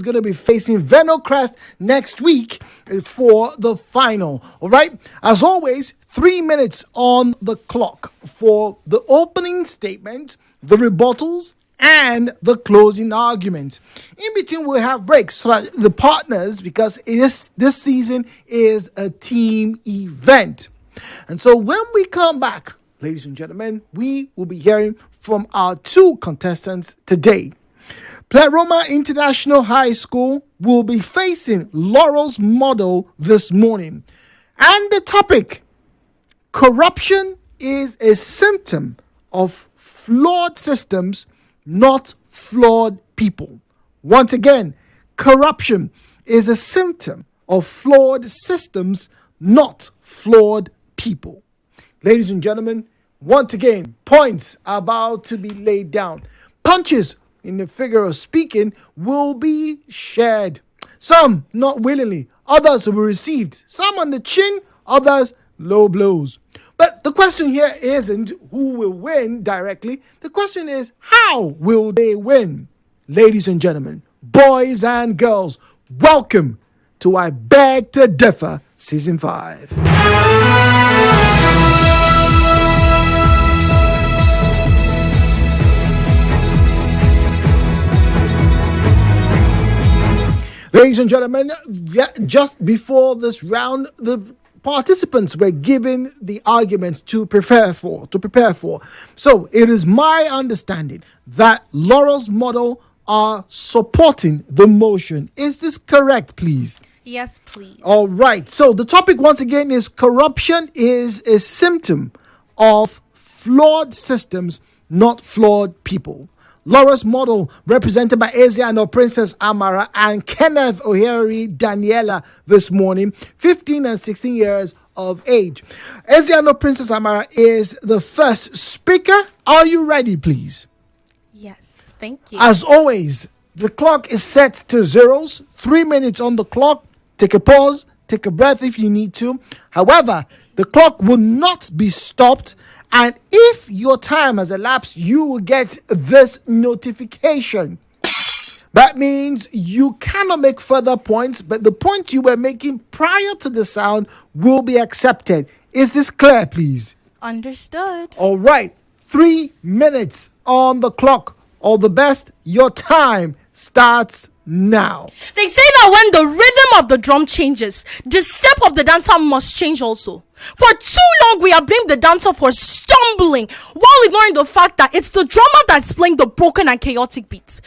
going to be facing Venocrest next week for the final. All right. As always, 3 minutes on the clock for the opening statement, the rebuttals, and the closing argument. In between, we'll have breaks so that the partners, because this season is a team event. And so when we come back, ladies and gentlemen, we will be hearing from our two contestants today. Pleroma International High School will be facing Laurels Model this morning. And the topic, corruption is a symptom of flawed systems, not flawed people. Once again, corruption is a symptom of flawed systems, not flawed people. Ladies and gentlemen, once again, points are about to be laid down. Punches, in the figure of speaking, will be shared. Some not willingly, others will be received. Some on the chin, others low blows. But the question here isn't who will win directly. The question is, how will they win? Ladies and gentlemen, boys and girls, welcome to I Beg to Differ Season 5. Ladies and gentlemen, just before this round, the participants were given the arguments to prepare for. So it is my understanding that Laurel's Model are supporting the motion. Is this correct, please? Yes, please. All right. So the topic once again is corruption is a symptom of flawed systems, not flawed people. Laurel's Model, represented by Ezeano, Princess Amara, and Kenneth, Ohaeri, Daniella this morning, 15 and 16 years of age. Ezeano, Princess Amara is the first speaker. Are you ready, please? Yes, thank you. As always, the clock is set to zeros. 3 minutes on the clock. Take a pause, take a breath if you need to. However, the clock will not be stopped. And if your time has elapsed, you will get this notification. That means you cannot make further points, but the points you were making prior to the sound will be accepted. Is this clear, please? Understood. All right. 3 minutes on the clock. All the best. Your time starts now. They say that when the rhythm of the drum changes, the step of the dancer must change also. For too long, we have blamed the dancer for stumbling while ignoring the fact that it's the drummer that's playing the broken and chaotic beats.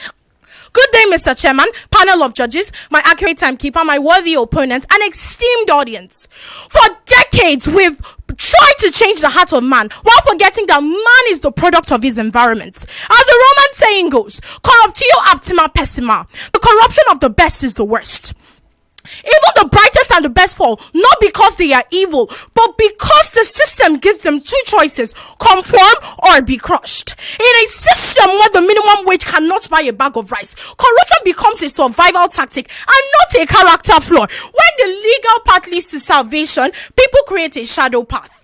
Good day, Mr. Chairman, panel of judges, my accurate timekeeper, my worthy opponent, and esteemed audience. For decades, we've tried to change the heart of man while forgetting that man is the product of his environment. As the Roman saying goes, corruptio optima pessima. The corruption of the best is the worst. Even the brightest and the best fall, not because they are evil, but because the system gives them two choices: conform or be crushed. In a system where the minimum wage cannot buy a bag of rice, corruption becomes a survival tactic and not a character flaw. When the legal path leads to salvation, people create a shadow path.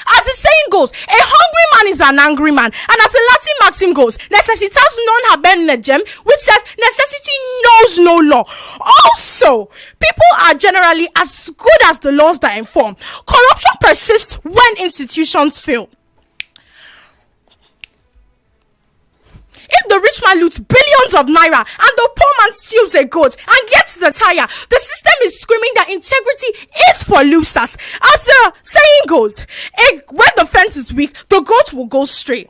As the saying goes, a hungry man is an angry man. And as the Latin maxim goes, necessitas non habet legem, which says necessity knows no law. Also, people are generally as good as the laws that inform. Corruption persists when institutions fail. If the rich man loots billions of naira and the poor man steals a goat and gets the tire, the system is screaming that integrity is for losers. As the saying goes, when the fence is weak, the goat will go stray.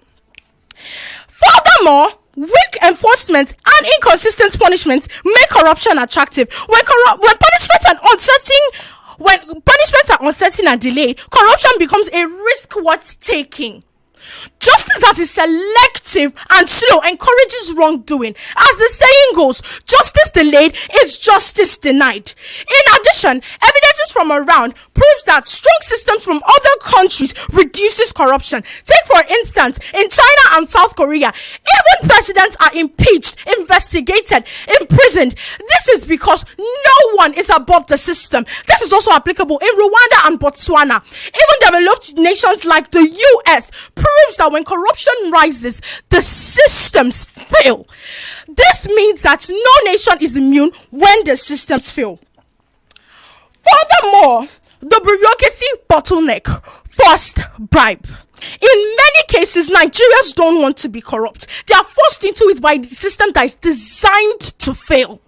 Furthermore, weak enforcement and inconsistent punishments make corruption attractive. When punishments are uncertain and delayed, corruption becomes a risk worth taking. Justice that is selective and slow encourages wrongdoing. As the saying goes, justice delayed is justice denied. In addition, evidences from around proves that strong systems from other countries reduces corruption. Take for instance, in China and South Korea, even presidents are impeached, investigated, imprisoned. This is because no one is above the system. This is also applicable in Rwanda and Botswana. Even developed nations like the US proves that when corruption rises, the systems fail. This means that no nation is immune when the systems fail. Furthermore, the bureaucracy bottleneck, forced bribe. In many cases, Nigerians don't want to be corrupt. They are forced into it by the system that is designed to fail.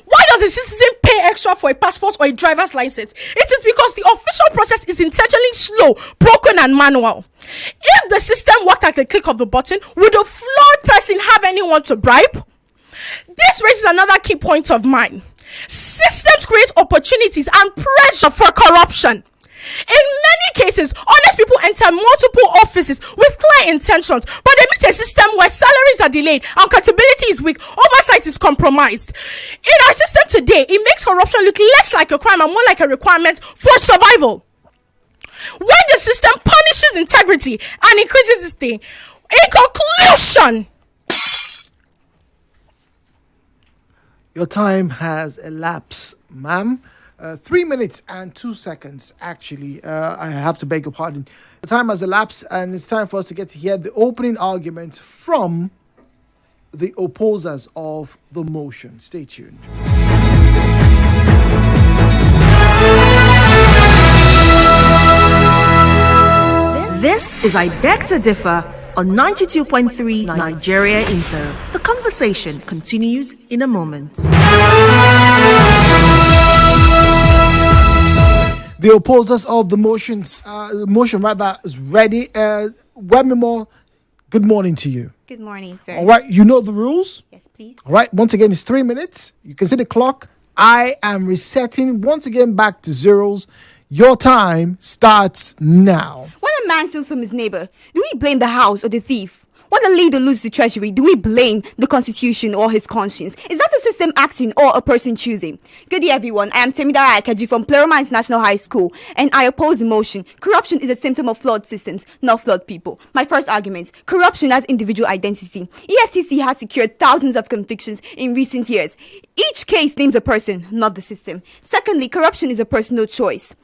Why does a citizen pay extra for a passport or a driver's license? It is because the official process is intentionally slow, broken, and manual. If the system worked at the click of the button, would a flawed person have anyone to bribe? This raises another key point of mine. Systems create opportunities and pressure for corruption. In many cases, honest people enter multiple offices with clear intentions, but they meet a system where salaries are delayed, accountability is weak, oversight is compromised. In our system today, it makes corruption look less like a crime and more like a requirement for survival. When the system punishes integrity and increases its thing, in conclusion, your time has elapsed, ma'am. 3 minutes and 2 seconds, actually. I have to beg your pardon. The time has elapsed, and it's time for us to get to hear the opening argument from the opposers of the motion. Stay tuned. This is I Beg to Differ on 92.3 Nigeria Info. The conversation continues in a moment. The opposers of the motion is ready. Wemimo, good morning to you. Good morning, sir. All right, you know the rules? Yes, please. All right, once again, it's 3 minutes. You can see the clock. I am resetting once again back to zeros. Your time starts now. When a man steals from his neighbor, do we blame the house or the thief? When a leader loses the treasury, do we blame the constitution or his conscience? Is that a system acting or a person choosing? Good day, everyone. I am Temidara Akeju from Pleroma International High School, and I oppose the motion. Corruption is a symptom of flawed systems, not flawed people. My first argument, corruption has individual identity. EFCC has secured thousands of convictions in recent years. Each case names a person, not the system. Secondly, corruption is a personal choice.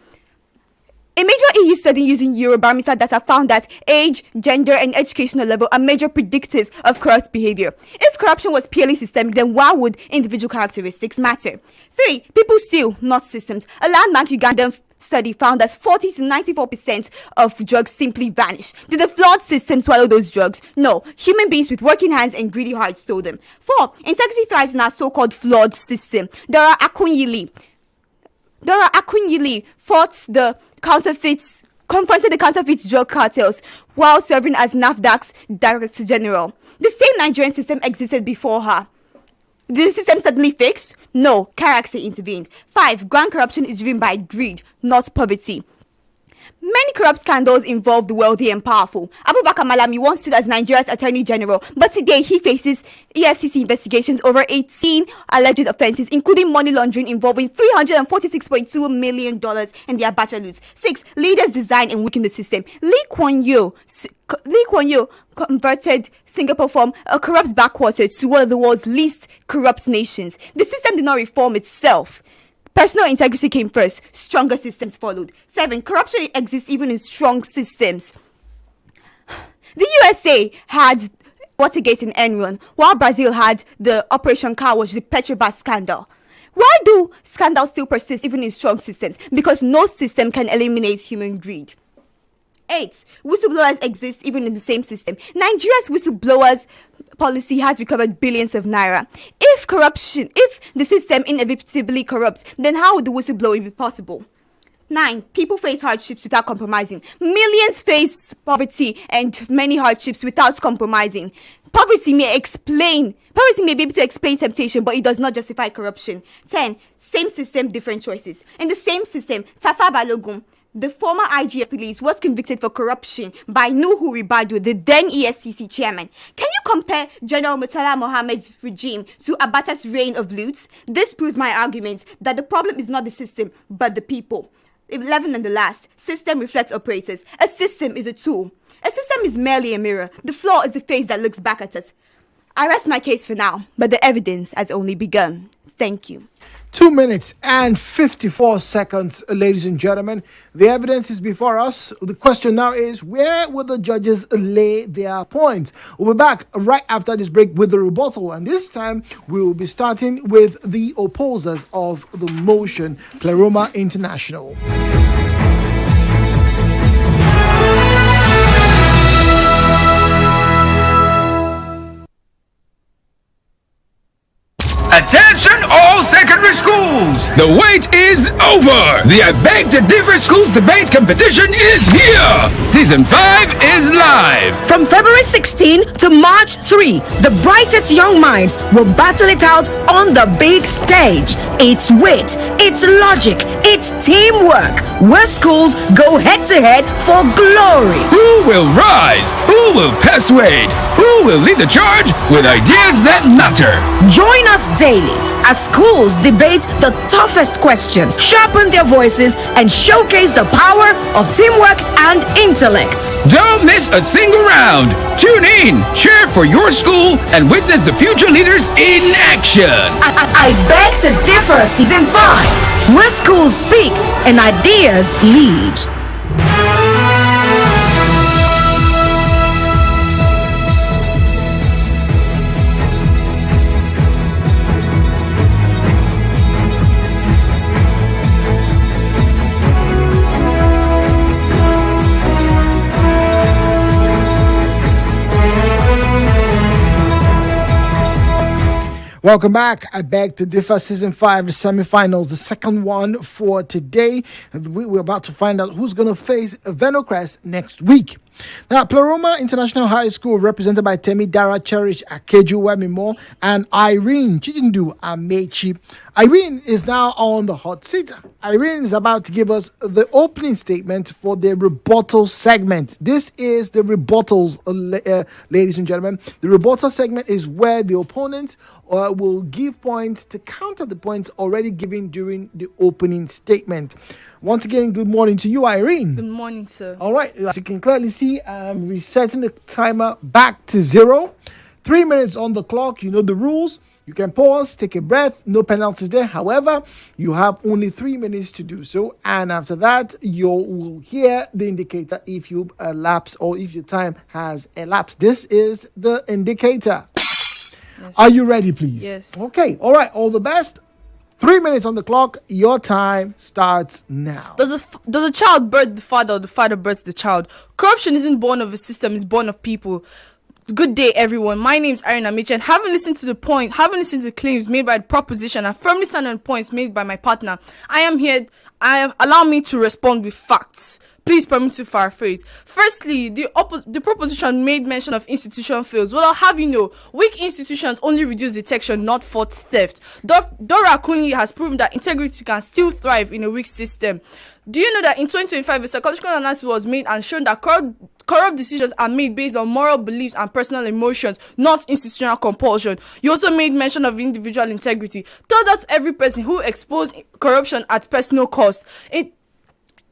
A major EU study using Eurobarometer data found that age, gender, and educational level are major predictors of corrupt behavior. If corruption was purely systemic, then why would individual characteristics matter? 3. People steal, not systems. A Landmark Ugandan study found that 40 to 94% of drugs simply vanish. Did the flawed system swallow those drugs? No. Human beings with working hands and greedy hearts stole them. 4. Integrity thrives in our so-called flawed system. Dora Akunyili confronted the counterfeit drug cartels while serving as NAFDAC's Director General. The same Nigerian system existed before her. Did the system suddenly fix? No, character intervened. 5. Grand corruption is driven by greed, not poverty. Many corrupt scandals involve the wealthy and powerful. Abubakar Malami once stood as Nigeria's Attorney General, but today he faces EFCC investigations over 18 alleged offences, including money laundering involving $346.2 million and the Abacha loot. 6. Leaders design and weaken the system. Lee Kuan Yew converted Singapore from a corrupt backwater to one of the world's least corrupt nations. The system did not reform itself. Personal integrity came first, stronger systems followed. 7. Corruption exists even in strong systems. The USA had Watergate and Enron, while Brazil had the Operation Car Wash, the Petrobras scandal. Why do scandals still persist even in strong systems? Because no system can eliminate human greed. 8. Whistleblowers exist even in the same system. Nigeria's whistleblowers policy has recovered billions of naira. If the system inevitably corrupts, then how would the whistleblowing be possible? 9. People face hardships without compromising. Millions face poverty and many hardships without compromising. Poverty may be able to explain temptation, but it does not justify corruption. 10. Same system, different choices. In the same system, Tafa Balogun, the former IG of police, was convicted for corruption by Nuhu Ribadu, the then EFCC chairman. Can you compare General Murtala Mohammed's regime to Abacha's reign of loots? This proves my argument that the problem is not the system, but the people. 11 and the last, system reflects operators. A system is a tool. A system is merely a mirror. The flaw is the face that looks back at us. I rest my case for now, but the evidence has only begun. Thank you. 2 minutes and 54 seconds, ladies and gentlemen. The evidence is before us. The question now is, where will the judges lay their points? We'll be back right after this break with the rebuttal. And this time, we will be starting with the opposers of the motion, Pleroma International. Attention all secondary schools! The wait is over! The I Beg to Differ Schools Debate Competition is here! Season 5 is live! From February 16 to March 3, the brightest young minds will battle it out on the big stage. It's wit, it's logic, it's teamwork, where schools go head-to-head for glory. Who will rise? Who will persuade? Who will lead the charge with ideas that matter? Join us daily as schools debate the toughest questions, sharpen their voices, and showcase the power of teamwork and intellect. Don't miss a single round! Tune in, cheer for your school, and witness the future leaders in action! I Beg to Differ Season 5, where schools speak and ideas lead. Welcome back. I Beg to Differ Season 5, the semifinals, the second one for today. We're about to find out who's going to face Venocrest next week. Now, Pleroma International High School, represented by Temidara, Cherish, Akeju-Wemimo, and Irene, Chijindu, Amaechi. Irene is now on the hot seat. Irene is about to give us the opening statement for the rebuttal segment. This is the rebuttals, ladies and gentlemen. The rebuttal segment is where the opponent will give points to counter the points already given during the opening statement. Once again, good morning to you, Irene. Good morning, sir. All right, as you can clearly see, I'm resetting the timer back to 0. 3 minutes on the clock. You know the rules. You can pause, take a breath, no penalties there. However, you have only 3 minutes to do so. And after that, you will hear the indicator if you elapse or if your time has elapsed. This is the indicator. Yes. Are you ready, please? Yes. Okay. All right. All the best. 3 minutes on the clock. Your time starts now. Does a child birth the father or the father births the child? Corruption isn't born of a system, it's born of people. Good day, everyone. My name is Irene, and having listened to the claims made by the proposition and firmly stand on points made by my partner, allow me to respond with facts. Please permit to paraphrase. Firstly, the proposition made mention of institution fails. Well, I'll have you know, weak institutions only reduce detection, not fault theft. Dora Kuni has proven that integrity can still thrive in a weak system. Do you know that in 2025, a psychological analysis was made and shown that corrupt decisions are made based on moral beliefs and personal emotions, not institutional compulsion. You also made mention of individual integrity. Tell that to every person who exposed corruption at personal cost.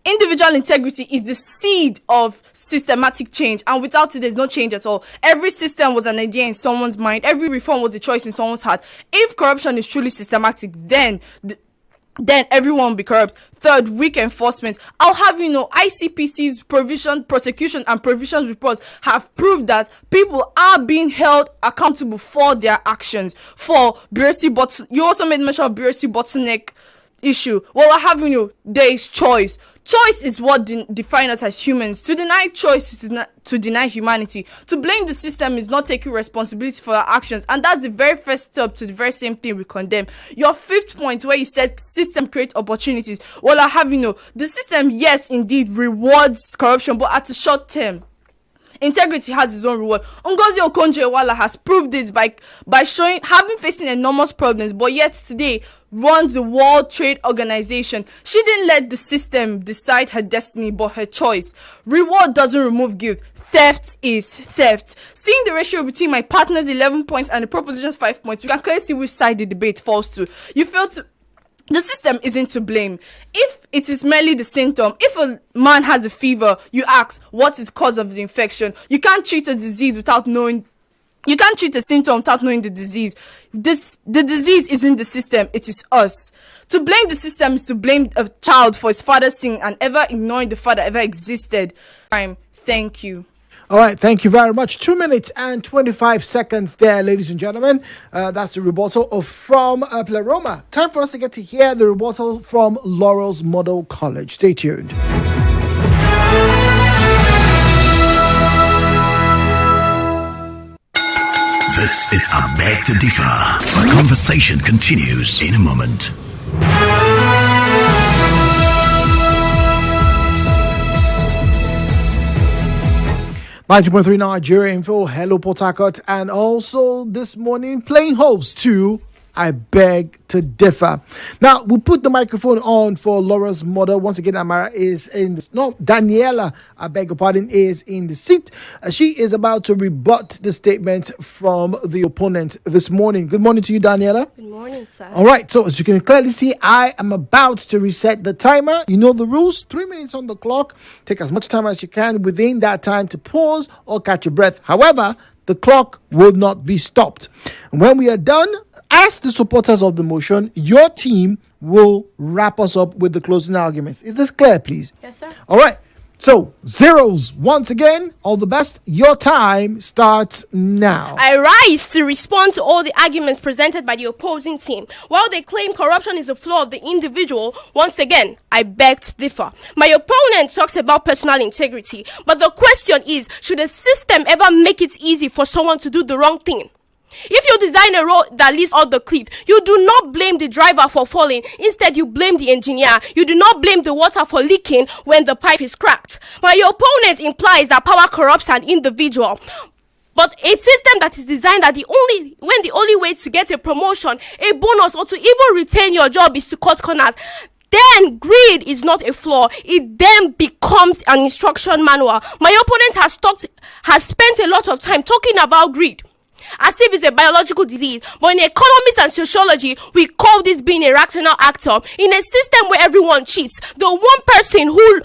Individual integrity is the seed of systematic change, and without it, there's no change at all. Every system was an idea in someone's mind. Every reform was a choice in someone's heart. If corruption is truly systematic, then everyone will be corrupt. Third, weak enforcement. I'll have you know, ICPC's prosecution and provisions reports have proved that people are being held accountable for their actions. For bureaucracy, but you also made mention of bureaucracy bottleneck issue. Well, I have you know, there is choice. Choice is what defines us as humans. To deny choice is to deny humanity. To blame the system is not taking responsibility for our actions, and that's the very first step to the very same thing we condemn. Your fifth point, where you said system create opportunities. Well, I have you know, the system, yes, indeed rewards corruption, but at a short term. Integrity has its own reward. Ngozi Okonjo-Iweala has proved this by facing enormous problems, but yet today runs the World Trade Organization. She didn't let the system decide her destiny, but her choice. Reward doesn't remove guilt. Theft is theft. Seeing the ratio between my partner's 11 points and the proposition's 5 points, you can clearly see which side the debate falls to. The system isn't to blame. If it is merely the symptom, if a man has a fever, you ask, what is the cause of the infection? You can't treat a disease without knowing You can't treat a symptom without knowing the disease. The disease isn't the system, it is us. To blame the system is to blame a child for his father's sin and ever ignoring the father ever existed. Thank you. All right, thank you very much. 2 minutes and 25 seconds there, ladies and gentlemen. That's the rebuttal from Pleroma. Time for us to get to hear the rebuttal from Laurels Model College. Stay tuned. This is I Beg to Differ. Our conversation continues in a moment. 90.3 Nigeria Info, hello Port Harcourt, and also this morning playing host to I Beg to Differ. Now, we'll put the microphone on for Laura's mother. Once again, Amara is Daniella, I beg your pardon, is in the seat. She is about to rebut the statement from the opponent this morning. Good morning to you, Daniella. Good morning, sir. All right, so as you can clearly see, I am about to reset the timer. You know the rules, 3 minutes on the clock. Take as much time as you can within that time to pause or catch your breath. However, the clock will not be stopped. And when we are done, as the supporters of the motion, your team will wrap us up with the closing arguments. Is this clear, please? Yes, sir. All right. So, zeros, once again, all the best. Your time starts now. I rise to respond to all the arguments presented by the opposing team. While they claim corruption is a flaw of the individual, once again, I beg to differ. My opponent talks about personal integrity, but the question is, should a system ever make it easy for someone to do the wrong thing? If you design a road that leads off the cliff, you do not blame the driver for falling. Instead, you blame the engineer. You do not blame the water for leaking when the pipe is cracked. My opponent implies that power corrupts an individual. But a system that is designed that the only way to get a promotion, a bonus, or to even retain your job is to cut corners, then greed is not a flaw. It then becomes an instruction manual. My opponent has spent a lot of time talking about greed as if it's a biological disease, but in economics and sociology, we call this being a rational actor. In a system where everyone cheats, the one person who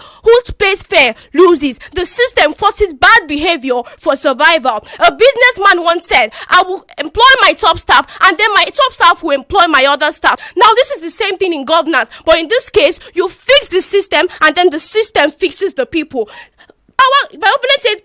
plays fair loses. The system forces bad behavior for survival. A businessman once said, I will employ my top staff and then my top staff will employ my other staff. Now this is the same thing in governance, but in this case, you fix the system and then the system fixes the people. My opponent said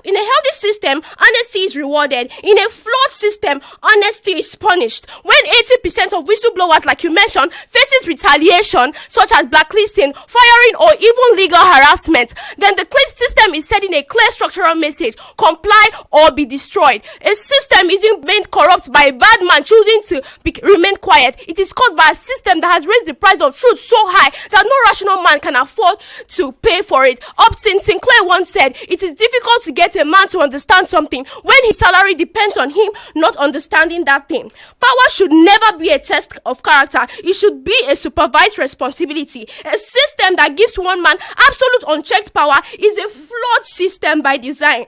in a healthy system, honesty is rewarded. In a flawed system, honesty is punished. When 80% of whistleblowers, like you mentioned, faces retaliation, such as blacklisting, firing, or even legal harassment, then the system is sending a clear structural message: comply or be destroyed. A system isn't made corrupt by a bad man choosing to remain quiet. It is caused by a system that has raised the price of truth so high that no rational man can afford to pay for it. Sinclair once said, it is difficult to get a man to understand something when his salary depends on him not understanding that thing. Power should never be a test of character. It should be a supervised responsibility. A system that gives one man absolute unchecked power is a flawed system by design.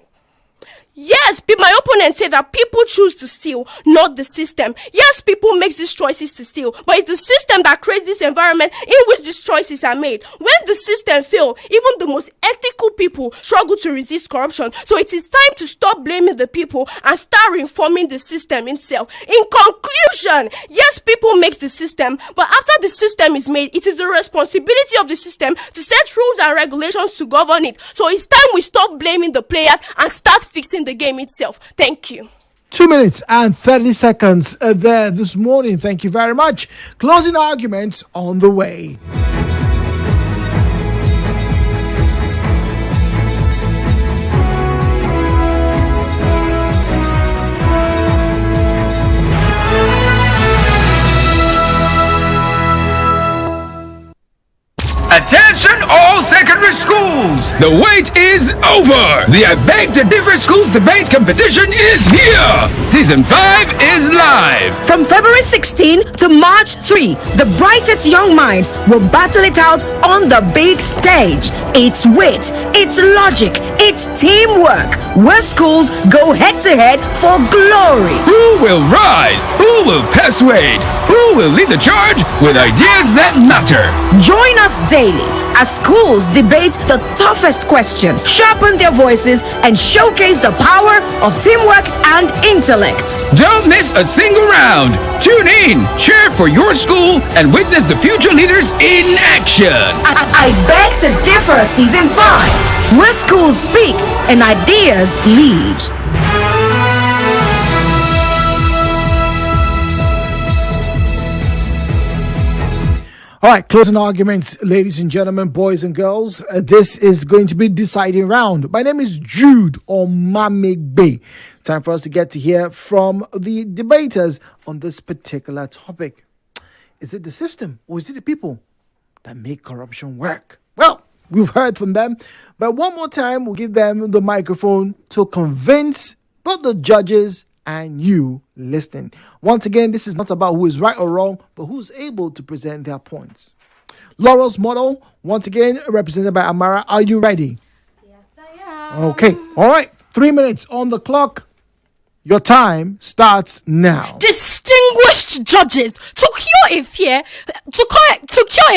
Yes, my opponent said that people choose to steal, not the system. Yes, people make these choices to steal, but it's the system that creates this environment in which these choices are made. When the system fails, even the most ethical people struggle to resist corruption. So it is time to stop blaming the people and start reforming the system itself. In conclusion, yes, people make the system, but after the system is made, it is the responsibility of the system to set rules and regulations to govern it. So it's time we stop blaming the players and start fixing the game itself. Thank you. 2 minutes and 30 seconds there this morning. Thank you very much. Closing arguments on the way. Attention all secondary schools! The wait is over! The I Beg to Differ Schools Debate Competition is here! Season 5 is live! From February 16 to March 3, the brightest young minds will battle it out on the big stage. It's wit, it's logic, it's teamwork, where schools go head-to-head for glory. Who will rise? Who will persuade? Who will lead the charge with ideas that matter? Join us daily. as schools debate the toughest questions, sharpen their voices, and showcase the power of teamwork and intellect. Don't miss a single round. Tune in, cheer for your school, and witness the future leaders in action. I beg to differ season 5, where schools speak and ideas lead. All right, closing arguments, ladies and gentlemen, boys and girls. This is going to be deciding round. My name is Jude Omamegbe. Time for us to get to hear from the debaters on this particular topic. Is it the system or is it the people that make corruption work? Well, we've heard from them, but one more time, we'll give them the microphone to convince both the judges and you listening. Once again, this is not about who is right or wrong, but who's able to present their points. Laurels model, once again, represented by Amara. Are you ready? Yes, I am. Okay. All right. 3 minutes on the clock. Your time starts now. Distinguished judges, to cure a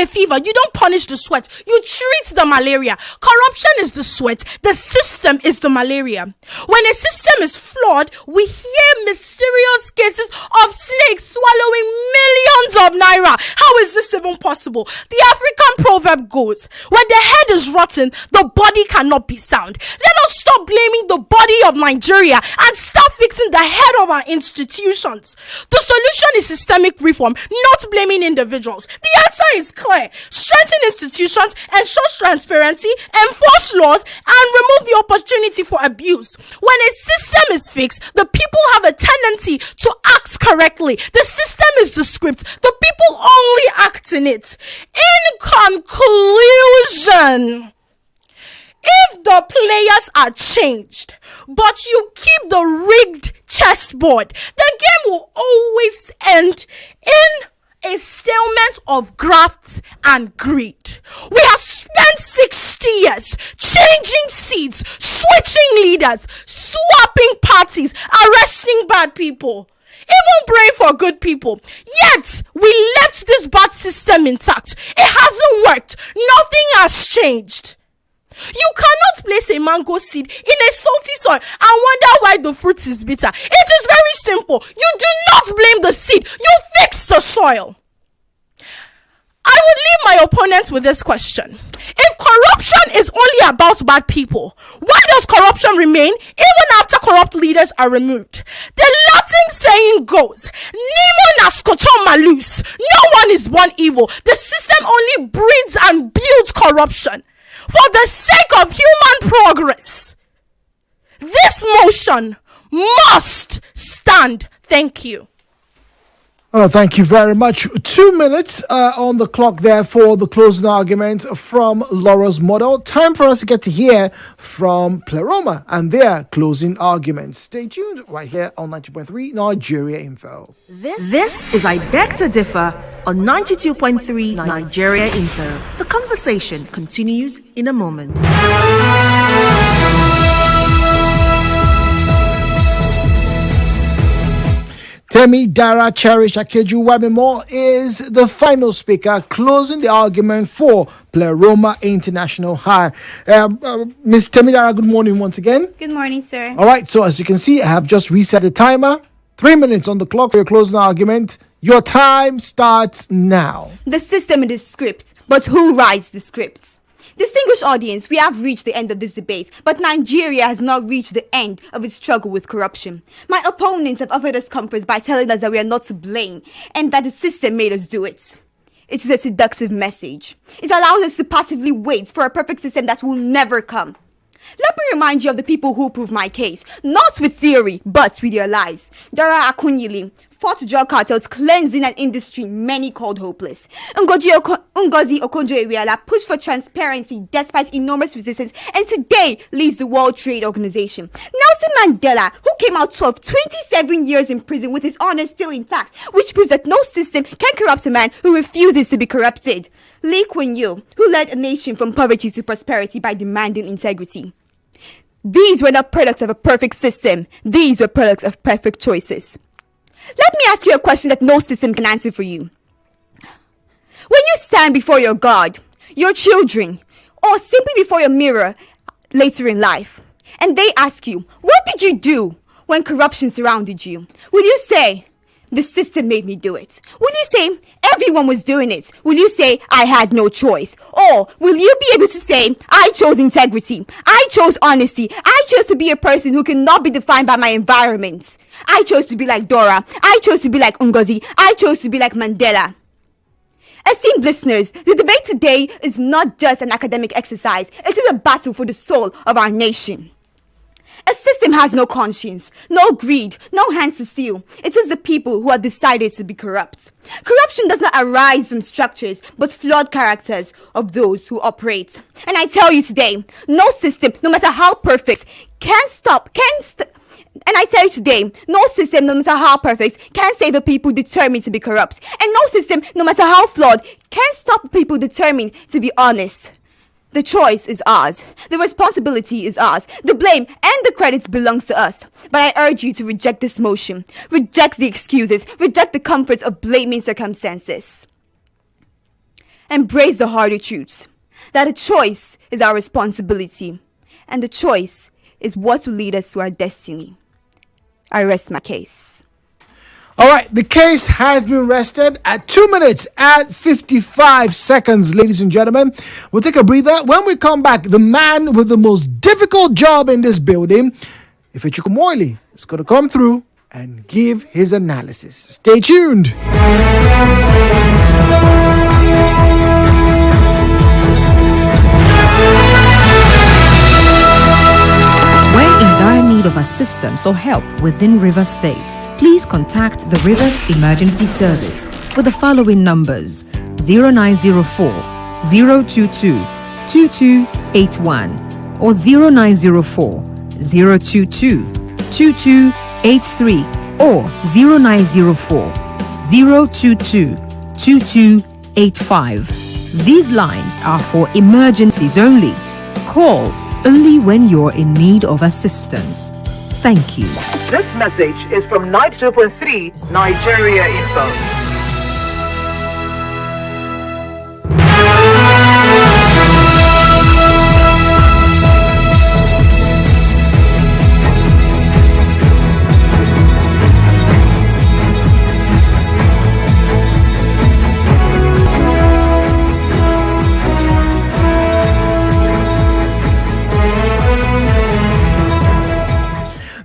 fever, you don't punish the sweat, you treat the malaria. Corruption is the sweat, the system is the malaria. When a system is flawed, we hear mysterious cases of snakes swallowing millions of naira. How is this even possible? The African proverb goes, when the head is rotten, the body cannot be sound. Let us stop blaming the body of Nigeria and start fixing the head of our institutions. The solution is systemic reform, not blaming individuals. The answer is clear. Strengthen institutions, ensure transparency, enforce laws, and remove the opportunity for abuse. When a system is fixed, the people have a tendency to act correctly. The system is the script. The people only act in it. In conclusion, if the players are changed, but you keep the rigged chessboard, the game will always end in a stalemate of graft and greed. We have spent 60 years changing seats, switching leaders, swapping parties, arresting bad people, even praying for good people. Yet, we left this bad system intact. It hasn't worked. Nothing has changed. You cannot place a mango seed in a salty soil and wonder why the fruit is bitter. It is very simple. You do not blame the seed. You fix the soil. I would leave my opponents with this question. If corruption is only about bad people, why does corruption remain even after corrupt leaders are removed? The Latin saying goes, Nemo nascotum malus. No one is born evil. The system only breeds and builds corruption. For the sake of human progress, this motion must stand. Thank you. Oh, thank you very much. 2 minutes on the clock there for the closing argument from Laura's model. Time for us to get to hear from Pleroma and their closing arguments. Stay tuned right here on 90.3 Nigeria Info. This is I Beg to Differ on 92.3 Nigeria Info. The conversation continues in a moment. Temidara, Cherish, Akeju-Wemimo is the final speaker, closing the argument for Pleroma International High. Ms. Temidara, good morning once again. Good morning, sir. All right, so as you can see, I have just reset the timer. 3 minutes on the clock for your closing argument. Your time starts now. The system is the script, but who writes the scripts? Distinguished audience, we have reached the end of this debate, but Nigeria has not reached the end of its struggle with corruption. My opponents have offered us comfort by telling us that we are not to blame and that the system made us do it. It is a seductive message. It allows us to passively wait for a perfect system that will never come. Let me remind you of the people who proved my case, not with theory, but with their lives. Dara Akunyili fought drug cartels, cleansing an industry many called hopeless. Ngozi Okonjo-Iweala pushed for transparency despite enormous resistance and today leads the World Trade Organization. Nelson Mandela, who came out 27 years in prison with his honor still intact, which proves that no system can corrupt a man who refuses to be corrupted. Lee Kuan Yew, who led a nation from poverty to prosperity by demanding integrity. These were not products of a perfect system. These were products of perfect choices. Let me ask you a question that no system can answer for you. When you stand before your God, your children, or simply before your mirror later in life, and they ask you, what did you do when corruption surrounded you? Will you say, the system made me do it? Will you say, everyone was doing it? Will you say, I had no choice? Or will you be able to say, I chose integrity, I chose honesty, I chose to be a person who cannot be defined by my environment, I chose to be like Dora, I chose to be like Ngozi, I chose to be like Mandela? Esteemed listeners, the debate today is not just an academic exercise, it is a battle for the soul of our nation. A system has no conscience, no greed, no hands to steal. It is the people who have decided to be corrupt. Corruption does not arise from structures, but flawed characters of those who operate. And I tell you today, no system, no matter how perfect, and I tell you today, no system, no matter how perfect, can save a people determined to be corrupt. And no system, no matter how flawed, can stop people determined to be honest. The choice is ours. The responsibility is ours. The blame and the credits belongs to us. But I urge you to reject this motion. Reject the excuses. Reject the comforts of blaming circumstances. Embrace the harder truths. That a choice is our responsibility. And the choice is what will lead us to our destiny. I rest my case. All right, the case has been rested at 2 minutes and 55 seconds, ladies and gentlemen. We'll take a breather. When we come back, the man with the most difficult job in this building, Ifechukwumoili, is going to come through and give his analysis. Stay tuned. When in dire need of assistance or help within Rivers State, please contact the Rivers Emergency Service with the following numbers: 0904 022 2281 or 0904 022 2283 or 0904 022 2285. These lines are for emergencies only. Call only when you're in need of assistance. Thank you. This message is from 92.3 Nigeria Info.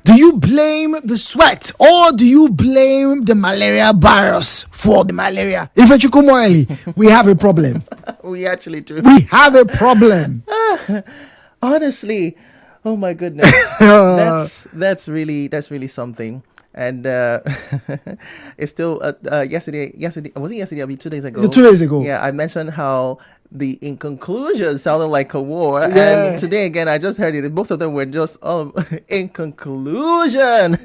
Do you blame the sweat or do you blame the malaria virus for the malaria? Ifechukwumoili, we have a problem. We actually do. We have a problem. Honestly, oh my goodness, that's really something. And it's still yesterday was it yesterday? I mean 2 days ago. 2 days ago. Yeah, I mentioned how the in conclusion sounded like a war, Yeah. and today again I just heard it. Both of them were just in conclusion,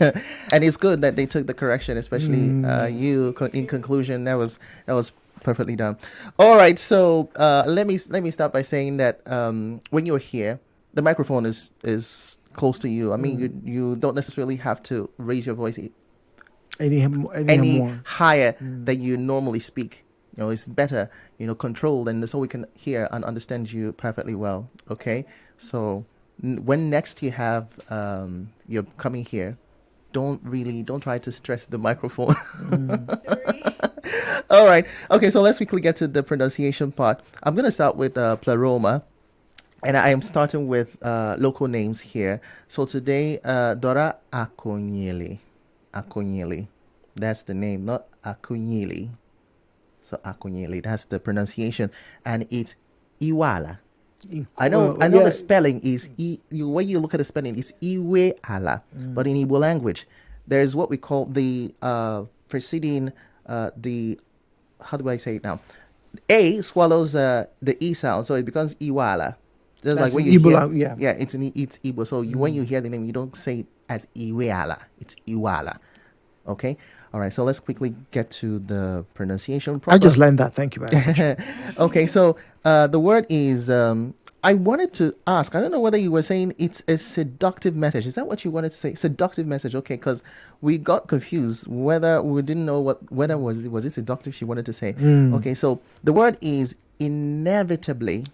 and it's good that they took the correction, especially you in conclusion. That was perfectly done. All right, so let me start by saying that when you're here, the microphone is close to you. I mean, you don't necessarily have to raise your voice any more higher than you normally speak. You know, it's better, controlled, and so we can hear and understand you perfectly well. Okay, so when next you have you're coming here, don't try to stress the microphone. Sorry. All right. Okay, so let's quickly get to the pronunciation part. I'm gonna start with Pleroma. And I am starting with local names here. So today, Dora Akunyili. Akunyili. That's the name, not Akunyili. So Akunyili, that's the pronunciation. And it's Iwala. I know the spelling is, when you look at the spelling, it's Iweala. But in Igbo language, there's what we call the preceding, how do I say it now? A swallows the E sound, so it becomes Iwala. Just That's like when you Igbo, hear, it's Igbo. So when you hear the name, you don't say it as Iweala. It's Iwala. Okay. All right. So let's quickly get to the pronunciation. I just learned that. Thank you very much. Okay. So the word is I wanted to ask, I don't know whether you were saying it's a seductive message. Is that what you wanted to say? Seductive message. Okay, because we got confused whether we didn't know whether was it seductive she wanted to say. Okay, so the word is inevitably,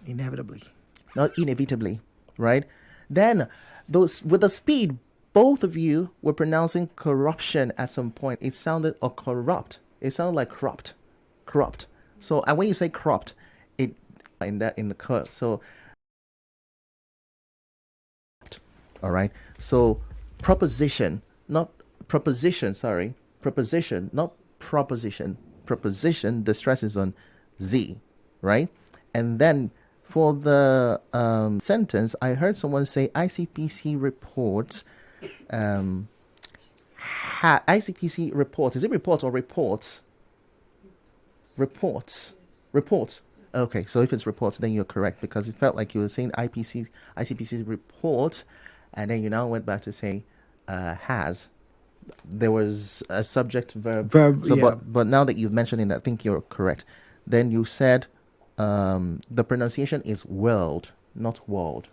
not inevitably, right? Then those with the speed, both of you were pronouncing corruption at some point. It sounded or corrupt. It sounded like corrupt. So when you say corrupt, it in the curve. So all right. So proposition, not proposition. Sorry, proposition, not proposition. Proposition. The stress is on Z, right? And then for the sentence, I heard someone say ICPC reports. ICPC reports. Is it reports or reports? Reports. Okay, so if it's reports, then you're correct, because it felt like you were saying ICPC reports, and then you now went back to say has. There was a subject verb. So, yeah. But now that you've mentioned it, I think you're correct. Then you said the pronunciation is world, not world.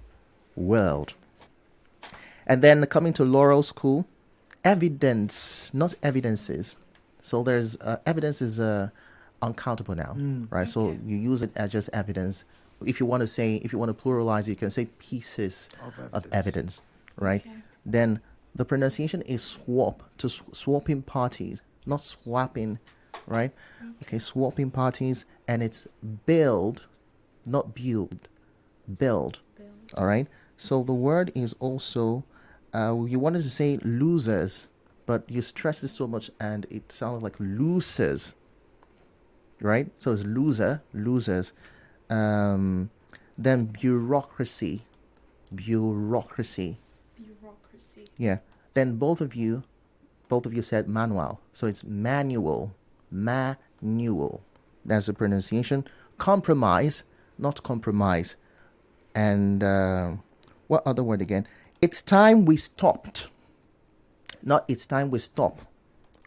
World. And then coming to Laurel School, evidence, not evidences. So there's evidence is uncountable now, right? Okay. So you use it as just evidence. If you want to pluralize, you can say pieces of evidence, right? Okay. Then the pronunciation is swap, to swapping parties, not swapping, right? Okay, swapping parties, and it's build, not build, build. All right. So the word is also, you wanted to say losers, but you stressed this so much, and it sounded like losers. Right? So it's losers. Then bureaucracy. Yeah. Then both of you said manual. So it's manual. That's the pronunciation. Compromise, not compromise. And what other word again? It's time we stopped. Not it's time we stop.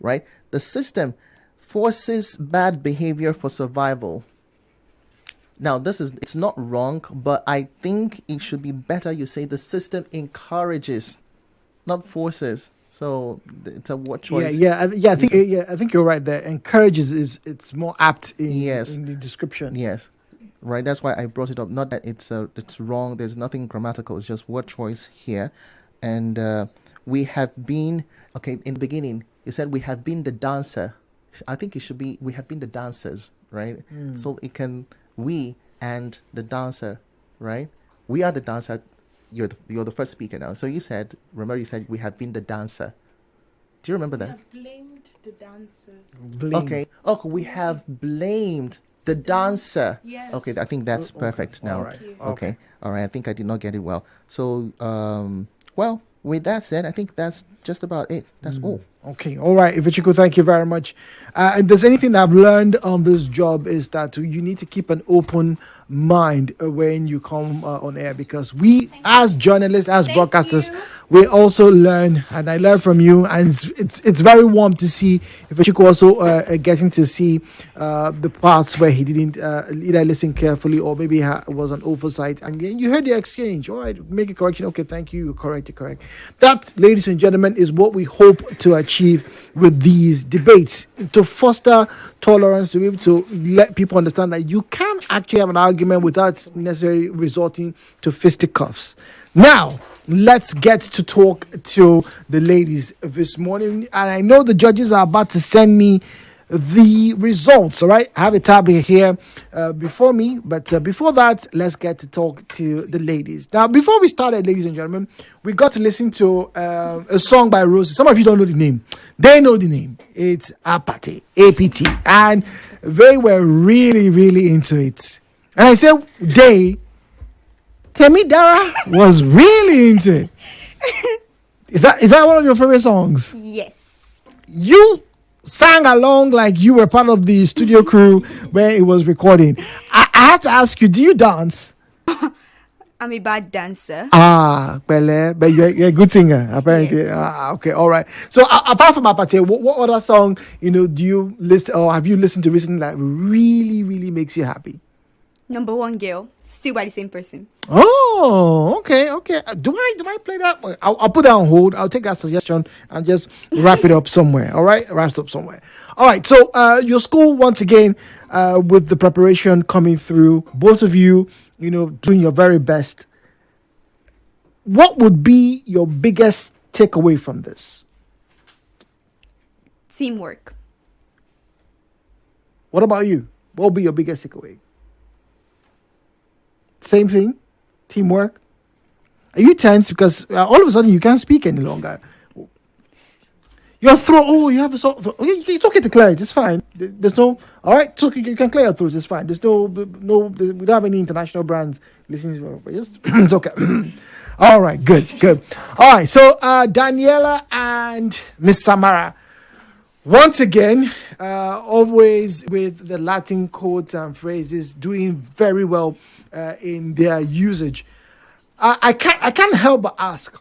Right? The system forces bad behavior for survival. Now, it's not wrong, but I think it should be better you say the system encourages, not forces. So it's a what choice? I think you're right there. Encourages it's more apt in the description. Yes. Right, that's why I brought it up. Not that it's wrong. There's nothing grammatical. It's just word choice here. And we have been, okay, in the beginning, you said we have been the dancer. I think it should be we have been the dancers, right? So it can we and the dancer, right? We are the dancer. You're the first speaker now. So you said we have been the dancer. Do you remember that? We have blamed the dancers. Okay. Okay, we have blamed the dancer. Yes. Okay, I think that's perfect now. All right. Okay. All right. I think I did not get it well. So well, with that said, I think that's just about it. That's all. Okay, all right, Ifechukwu, thank you very much. If there's anything I've learned on this job is that you need to keep an open mind when you come on air, because we, as journalists, as broadcasters, we also learn, and I learn from you, and it's very warm to see Ifechukwu also getting to see the parts where he didn't either listen carefully or maybe was an oversight, and you heard the exchange. All right, make a correction. Okay, thank you. You're correct. That, ladies and gentlemen, is what we hope to achieve with these debates, to foster tolerance, to be able to let people understand that you can actually have an argument without necessarily resorting to fisticuffs. Now, let's get to talk to the ladies this morning. And I know the judges are about to send me the results. All right, I have a tablet here before me, but before that, let's get to talk to the ladies. Now, before we started, ladies and gentlemen, we got to listen to a song by Rosie. Some of you don't know the name. They know the name. It's Apate, APT, and they were really, really into it. And I said, Temidara was really into it. Is that one of your favorite songs? Yes. You sang along like you were part of the studio crew where it was recording. I have to ask you, do you dance? I'm a bad dancer. But you're a good singer, apparently. Yeah. Okay, all right. So apart from Apate, what other song, do you listen or have you listened to recently that really, really makes you happy? Number one girl, still by the same person. Oh, okay. Do I play that? I'll put that on hold. I'll take that suggestion and just wrap it up somewhere. All right, wrap it up somewhere. All right. So, your school once again, with the preparation coming through, both of you, doing your very best. What would be your biggest takeaway from this? Teamwork. What about you? What will be your biggest takeaway? Same thing. Teamwork. Are you tense because all of a sudden you can't speak any longer? Your throat. Oh, you have a sore throat. It's okay to clear it. It's fine. There's no. All right, it's okay. You can clear your throat. It's fine. There's no. We don't have any international brands listening. But just it's okay. All right. Good. All right. So Daniella and Miss Amara. Once again, always with the Latin quotes and phrases, doing very well in their usage. I can't help but ask: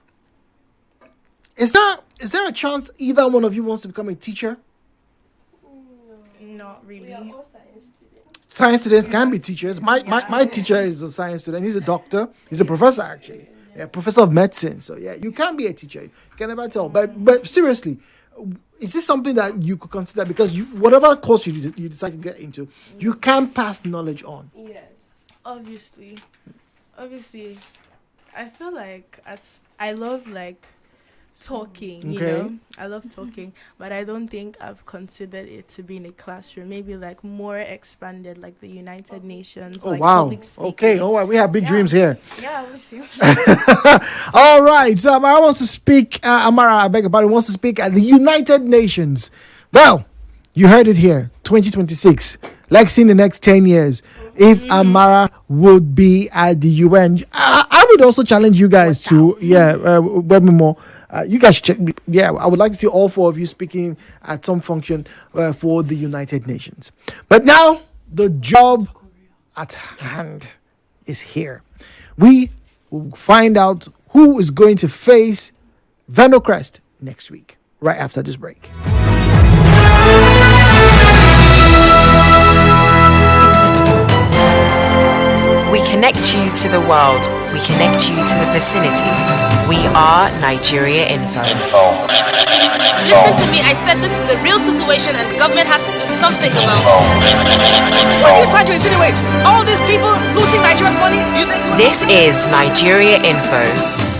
Is there a chance either one of you wants to become a teacher? Not really. We are all science students. Science students can be teachers. My teacher is a science student. He's a doctor. He's a professor actually. Yeah, professor of medicine. So yeah, you can be a teacher. You can never tell. But seriously. Is this something that you could consider? Because whatever course you decide to get into, you can pass knowledge on. Yes, obviously. I feel like I love talking. Okay. I love talking, but I don't think I've considered it to be in a classroom. Maybe more expanded, like the United Nations. Oh wow! Public speaking. Okay, all right. We have big dreams here. Yeah, we'll see. All right. So Amara wants to speak. Amara, I beg your pardon, wants to speak at the United Nations. Well, you heard it here. 2026. Like seeing the next 10 years. If Amara would be at the UN, I would also challenge you guys to, Wemimo. You guys should check. Yeah, I would like to see all four of you speaking at some function for the United Nations. But now, the job at hand is here. We will find out who is going to face Venocrest next week, right after this break. We connect you to the world. We connect you to the vicinity. We are Nigeria Info. Listen to me. I said this is a real situation and the government has to do something about it. What are you trying to insinuate? All these people looting Nigeria's money? You think? This is Nigeria Info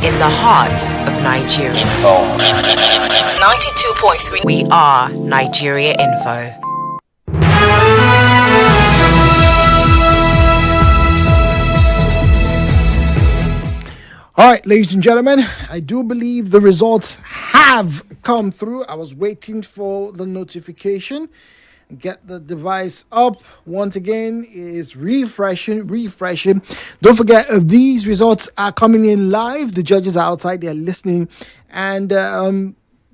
in the heart of Nigeria. 92.3. We are Nigeria Info. All right, ladies and gentlemen, I do believe the results have come through. I was waiting for the notification. Get the device up. Once again, it's refreshing. Don't forget, these results are coming in live. The judges are outside. They're listening. And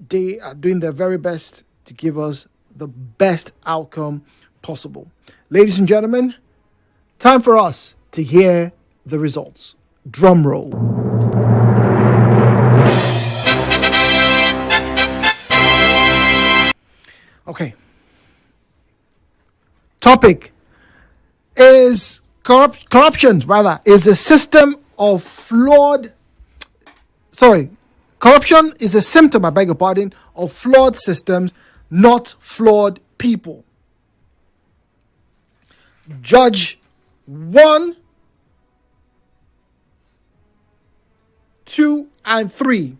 they are doing their very best to give us the best outcome possible. Ladies and gentlemen, time for us to hear the results. Drum roll. Okay. Topic is corruption, is a system of flawed. Corruption is a symptom, I beg your pardon, of flawed systems, not flawed people. Judge 1, 2, and 3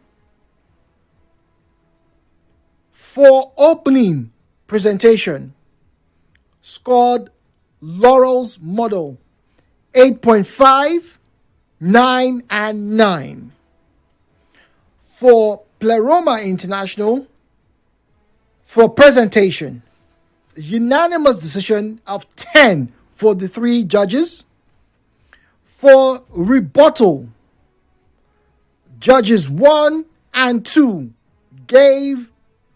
for opening presentation scored Laurels model 8.5, 9, and 9. For Pleroma International, for presentation, unanimous decision of 10 for the 3 judges. For rebuttal, judges 1 and 2 gave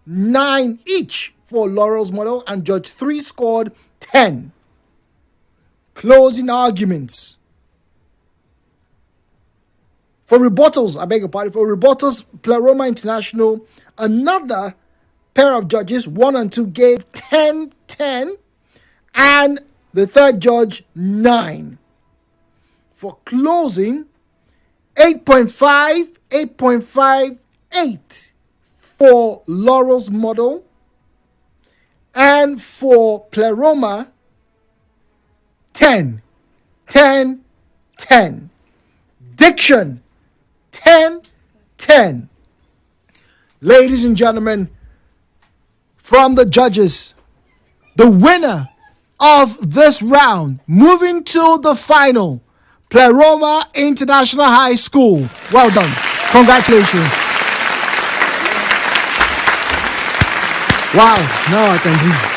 9 each for Laurel's model, and judge 3 scored 10. Closing arguments. For rebuttals, I beg your pardon, for rebuttals, Pleroma International, another pair of judges, 1 and 2, gave 10, 10, and the third judge, 9. For closing, 8.5, 8.5, 8 for Laurels model. And for Pleroma, 10, 10, 10. Diction, 10, 10. Ladies and gentlemen, from the judges, the winner of this round, moving to the final, Pleroma International High School. Well done. Congratulations. Wow, now I can breathe.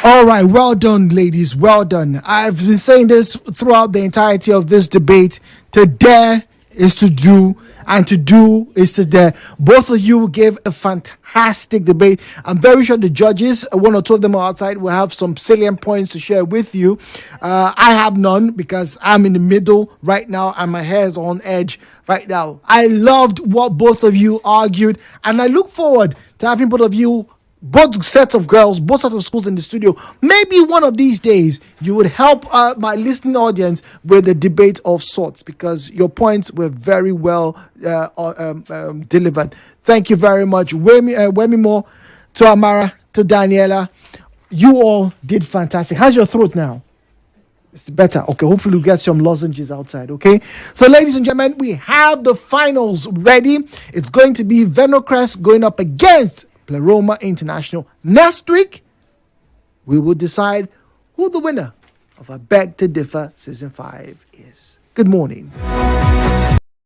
All right, well done, ladies. Well done. I've been saying this throughout the entirety of this debate. To dare is to do, and to do is to dare. Both of you gave a fantastic debate. I'm very sure the judges, one or two of them are outside, will have some salient points to share with you. I have none because I'm in the middle right now and my hair is on edge right now. I loved what both of you argued, and I look forward to having both of you, both sets of girls, both sets of schools in the studio. Maybe one of these days you would help my listening audience with a debate of sorts, because your points were very well delivered. Thank you very much, Wemimo, to Amara, to Daniella. You all did fantastic. How's your throat now? It's better. Okay, hopefully we'll get some lozenges outside, okay? So, ladies and gentlemen, we have the finals ready. It's going to be Venocrest going up against Pleroma International. Next week, we will decide who the winner of I Beg to Differ Season 5 is. Good morning.